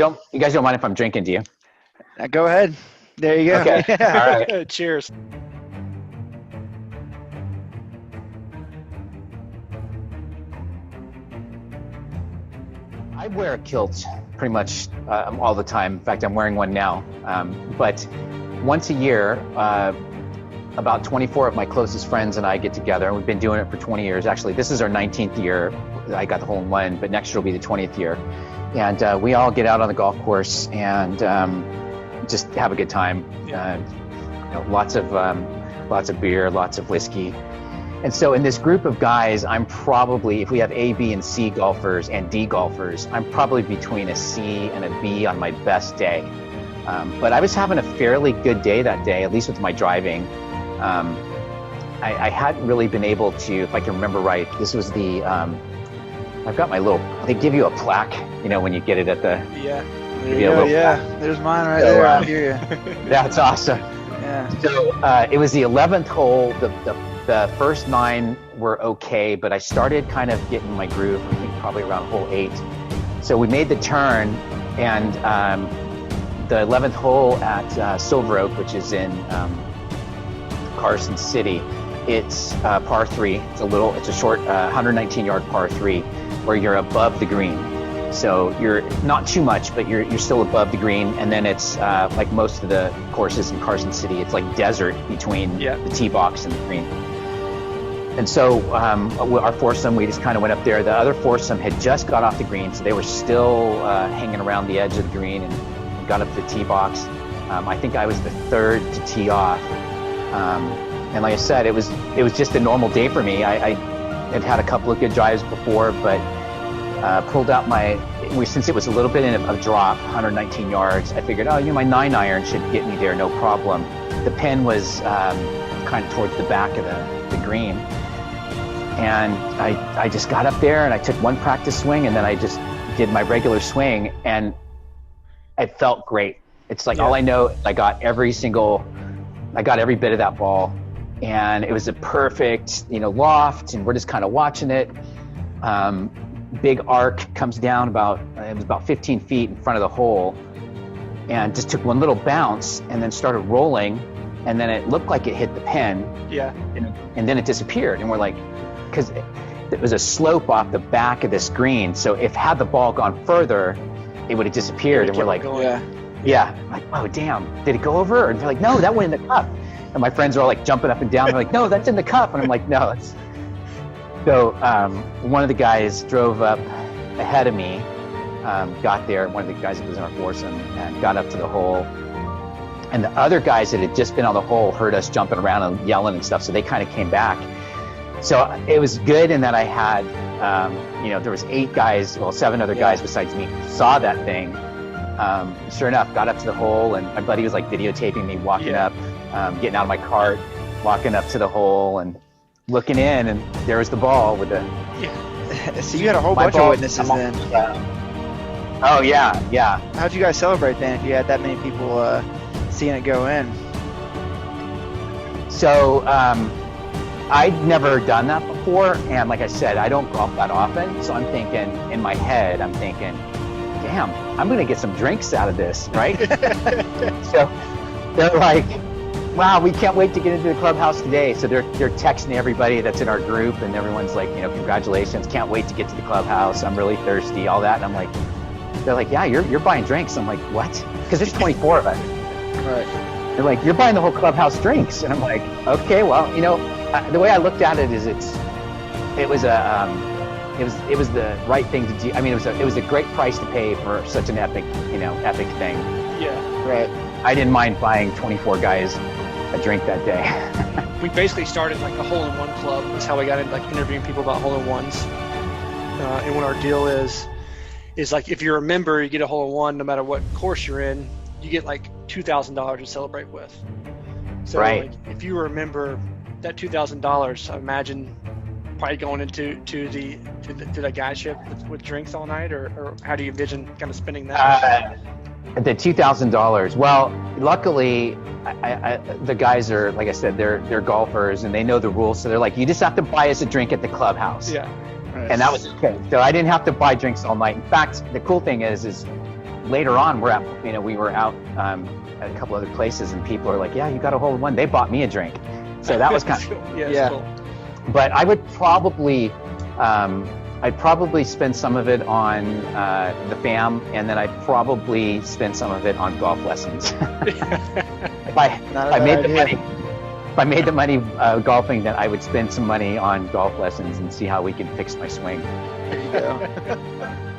You guys don't mind if I'm drinking, do you? Go ahead. There you go. Okay. Yeah. All right. Cheers. I wear a kilt pretty much all the time. In fact, I'm wearing one now. But once a year, about 24 of my closest friends and I get together, and we've been doing it for 20 years. Actually, this is our 19th year. I got the hole-in-one, but next year will be the 20th year. And we all get out on the golf course and just have a good time. Lots of beer, lots of whiskey. And so in this group of guys, I'm probably, if we have A, B, and C golfers and D golfers, I'm probably between a C and a B on my best day. But I was having a fairly good day that day, at least with my driving. I hadn't really been able to, if I can remember right, this was the, I've got my little, they give you a plaque, when you get it at the... Yeah. There you go, yeah. There's mine right there. I hear you. That's awesome. Yeah. So it was the 11th hole. The first 9 were okay, but I started kind of getting my groove, I think probably around hole 8. So we made the turn, and the 11th hole at Silver Oak, which is in Carson City, it's par 3. It's a short 119-yard par 3 where you're above the green. So you're not too much, but you're still above the green. And then it's like most of the courses in Carson City, it's like desert between the tee box and the green. And so our foursome, we just kind of went up there. The other foursome had just got off the green, so they were still hanging around the edge of the green and got up to the tee box. I think I was the third to tee off. And like I said, it was just a normal day for me. I had a couple of good drives before, but pulled out since it was a little bit of a drop, 119 yards, I figured, my 9-iron should get me there, no problem. The pin was kind of towards the back of the green. And I just got up there and I took one practice swing, and then I just did my regular swing, and it felt great. It's like all I know, I got every bit of that ball, and it was a perfect, loft, and we're just kind of watching it. Big arc comes down it was about 15 feet in front of the hole, and just took one little bounce and then started rolling, and then it looked like it hit the pin. Yeah. And then it disappeared, and we're like, because it was a slope off the back of this green, so had the ball gone further, it would have disappeared. And we're like, like, oh damn, did it go over? And they're like, no, that went in the cup. And my friends are all like jumping up and down. They're like, no, that's in the cup. And I'm like, no, it's. So one of the guys drove up ahead of me, got there, one of the guys that was in our foursome, and got up to the hole. And the other guys that had just been on the hole heard us jumping around and yelling and stuff, so they kind of came back. So it was good in that I had, there was 8 guys, 7 other guys besides me saw that thing. Sure enough, got up to the hole, and my buddy was like videotaping me walking up, getting out of my cart, walking up to the hole, and looking in, and there was the ball with the... Yeah. So you had a whole bunch of witnesses then. Oh, yeah. How'd you guys celebrate then if you had that many people seeing it go in? So I'd never done that before, and like I said, I don't golf that often, so I'm thinking, in my head, damn, I'm going to get some drinks out of this, right? So they're like, wow, we can't wait to get into the clubhouse today. So they're texting everybody that's in our group, and everyone's like, congratulations, can't wait to get to the clubhouse. I'm really thirsty, all that. And I'm like, they're like, yeah, you're buying drinks. I'm like, what? Because there's 24 of us. Right. They're like, you're buying the whole clubhouse drinks. And I'm like, okay, well, the way I looked at it is it was the right thing to do. I mean, it was a great price to pay for such an epic thing. Yeah. Right. I didn't mind buying 24 guys a drink that day. We basically started like a hole-in-one club. That's how we got into like interviewing people about hole-in-ones. And what our deal is like if you're a member, you get a hole-in-one no matter what course you're in. You get like $2,000 to celebrate with. So like, if you were a member, that $2,000, I imagine probably going into the guideship with drinks all night, or how do you envision kind of spending that? The $2,000. Well, luckily, the guys are, like I said, they're golfers and they know the rules. So they're like, you just have to buy us a drink at the clubhouse. Yeah. And that was okay. So I didn't have to buy drinks all night. In fact, the cool thing is later on, we were out at a couple other places, and people are like, "Yeah, you got a hole in one." They bought me a drink, so that was kind of. Yeah. Cool. But I would probably, I'd probably spend some of it on the fam, and then I'd probably spend some of it on golf lessons. If Not a I bad made the idea. money. If I made the money golfing, then I would spend some money on golf lessons and see how we can fix my swing. There you go.